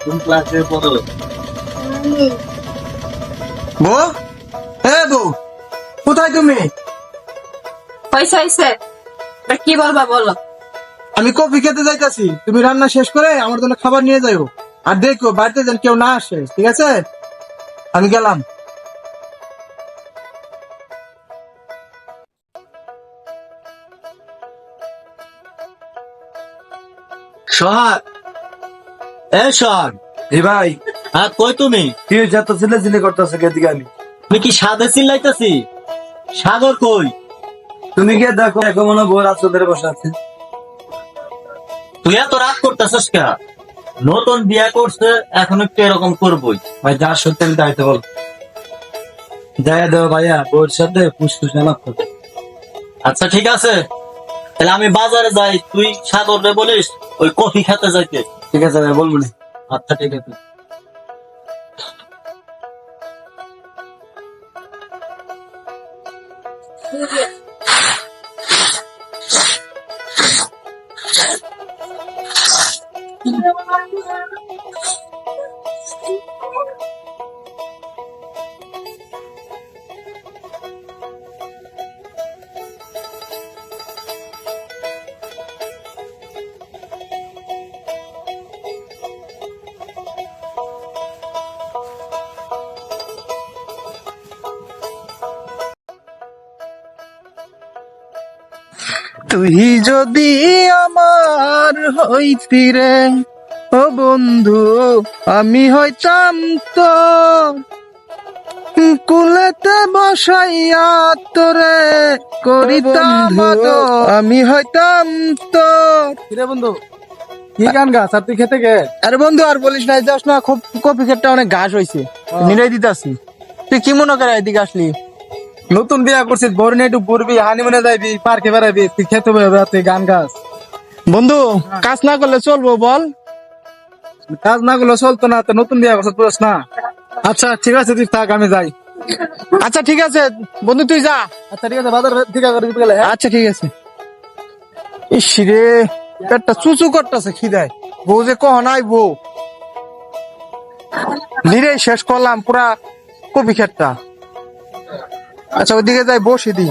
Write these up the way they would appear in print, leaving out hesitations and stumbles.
কোন ক্লাসে পড়ো? বউ, বউ, কোথায় তুমি? হয়েছে হয়েছে, এবার কি বলবা বলো। আমি কফি খেতে যাইতাছি, তুমি রান্না শেষ করে আমার জন্য খাবার নিয়ে যাও। আর দেখো বাড়িতে যেন কেউ না আসে, ঠিক আছে? আমি গেলাম। সোহাগ, সোহাগ, জি ভাই। হ্যাঁ কই তুমি? কি যত ছেলে ছেলে করতেছে কেদিকে আমি? আমি কি সাদে চিল্লাইতেছি? সাগর কই? তুমি গিয়ে দেখো, এখন মনে হয় বউর আশ্রদের বসে আছে। তুই এত রাগ করতেছিস কে? নতুন বিয়ে করছে, এখন একটু এরকম করবই। ভাই যা সত্যি আমি তাইতে বল। যাই দেবো ভাইয়া, বউর সাথে ফুসফুস আলাপ করতে। আচ্ছা ঠিক আছে, তাহলে আমি বাজারে যাই, তুই সাগর রে বলিস ওই কফি খেতে যাইতে। ঠিক আছে ভাই, বলবো না। আচ্ছা ঠিক আছে। তুই যদি আমার হইতি রে ও বন্ধু, আমি হইতাম তো কুলেতে বসাইয়া তোরে করিতাম আদর। আমি হইতাম তো। কিরে বন্ধু, কি গান গাছ? আর তুই খেতে গে? আরে বন্ধু আর বলিস না, যাস না, খুব কপি খেতে অনেক ঘাস হয়েছে, নিরাই দিতাছি। তুই কি মনে করে এদিকে আসলি? নতুন বিয়া করছিস, বরনে একটু ঘুরবি, হানিমুনে যাইবি, পার্কে বেড়াবি, তুই খেতে বেড়াবি, তুই গান গাছ। বন্ধু কাজ না করলে চলবো বল? কাজ না করলে চলতো না, তো নতুন বিয়া করছিস বুঝছ না? আচ্ছা ঠিক আছে, তুই থাক, আমি যাই। আচ্ছা ঠিক আছে বন্ধু, তুই যা। আচ্ছা ঠিক আছে, বাজার ঠিক আছে। আচ্ছা ঠিক আছে। ইস রে, পেটটা চুচু করতেছে খিদায়। বউ যে কহ নাই, বউ নিরে শেষ করলাম পুরা কপি ক্ষেতটা। আচ্ছা ওদিকে যাই, বসে দিই।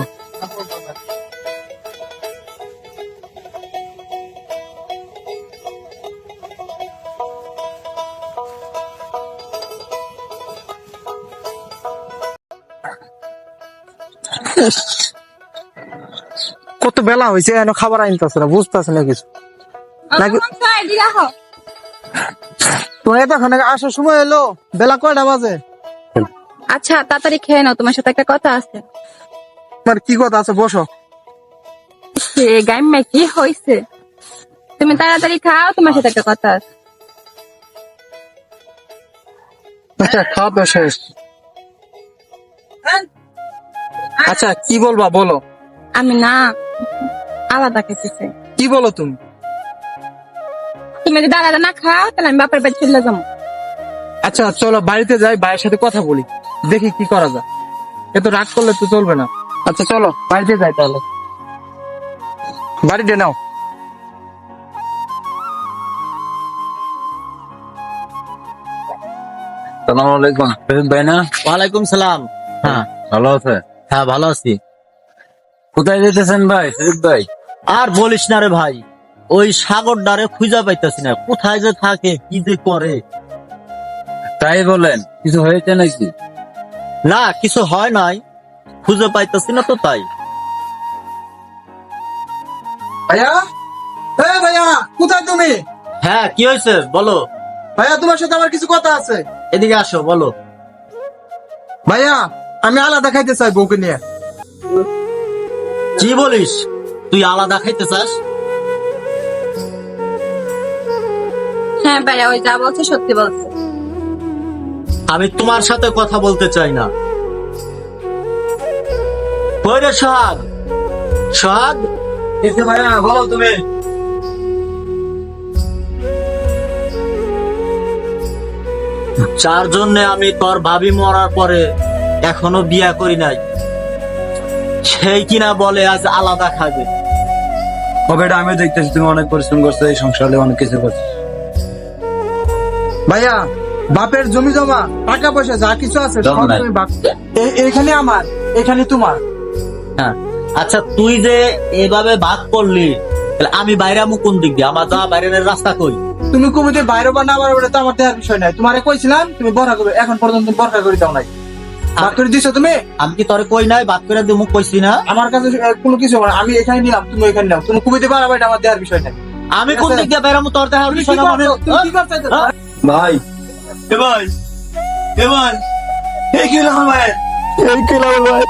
কত বেলা হয়েছে, এখনো খাবার আনতেছে না, বুঝতেছে না কিছু নাকি। তোমার এতক্ষণ আসার সময় এলো, বেলা কয়টা বাজে? আচ্ছা তাড়াতাড়ি খেয়ে নাও, তোমার সাথে একটা কথা আছে। তোমার কি কথা আছে? বসো। গাইম্মা কি হয়েছে? তুমি তাড়াতাড়ি খাও, তোমার সাথে একটা কথা আছে। আচ্ছা খাওয়া তো শেষ। আচ্ছা কি বলবা বলো। আমি না আলাদা খেতে চাই। কি বলো তুমি? তুমি যদি আলাদা না খাও তাহলে আমি বাপের বাড়ি চলে যাবো। আচ্ছা চলো বাড়িতে যাই, ভাইয়ের সাথে কথা বলি, দেখি কি করা যায়। এত রাগ করলে তো চলবে না। আচ্ছা চলো বাড়িতে যাই তাহলে। বাড়িতে নাও। সালাম আলাইকুম। ভাই না? ওয়ালাইকুম সালাম। হ্যাঁ ভালো আছে? হ্যাঁ ভালো আছি। কোথায় যেতেছেন ভাই শরীফ ভাই? আর বলিস না রে ভাই, ওই সাগর ডারে খুঁজা পাইতেছি না, কোথায় যে থাকে, কি যে করে। তাই বলেন, কিছু হয়েছে নাকি? না কিছু হয় নাই, খুঁজে পাইতেছি না তো তাই। ভাইয়া, ভাইয়া কোথায় তুমি? হ্যাঁ কি হয়েছে বলো। ভাইয়া তোমার সাথে আমার কিছু কথা আছে। এদিকে আসো বলো। ভাইয়া আমি আলাদা খাইতে চাই বউকে নিয়ে। কি বলিস, তুই আলাদা খাইতে চাস? হ্যাঁ ভাইয়া, ওই যা বলছে সত্যি বলছে। আমি তোমার সাথে কথা বলতে চাই না। কই রে সোহাগ? সোহাগ, এসে ভাইয়া বলো তুমি। যার জন্য আমি তোর ভাবি মরার পরে এখনো বিয়া করি নাই, সেই কিনা বলে আজ আলাদা খাবে। ও বেটা, আমি দেখতেছি তুমি অনেক পরিশ্রম করছো এই সংসারে, অনেক কিছু করছো। ভাইয়া বাপের জমি জমা টাকা পয়সা যা কিছু আছে জমা সব নাই। তুমি এখানে আমার, এখানে তোমার। হ্যাঁ আচ্ছা, তুই যে এভাবে ভাগ করলি, তাহলে আমি বাইরে আমু কোন দিক দিয়ে? আমার যা বাইরের রাস্তা কই? তুমি কবিতে বাইরে বা না বাইরে তো আমার দেওয়ার বিষয় নাই। তোমারে কইছিলাম তুমি বরখা করবে, এখন পর্যন্ত তুমি বরখা করে দাও নাই। ভাগ করে দিছো তুমি? আমি কি তোরে কই নাই ভাগ করে দিমু? কইছি না? আমার কাছে কোনো কিছু হয় না। আমি এখানে নিলাম, তুমি এখানে নাও। তুমি কবিতে বাইরে বাইরে আমার দেওয়ার বিষয় নাই। আমি কোন দিক দিয়ে বাইরে আমু তোর দেখার তুমি বিষয় কি না মানে? করছো? তুমি কি করছো এটা? হ্যাঁ? ভাই এ ভাই, এ ভাই, এই কি হলো আমার ভাই? এই কি লাভ ভাই?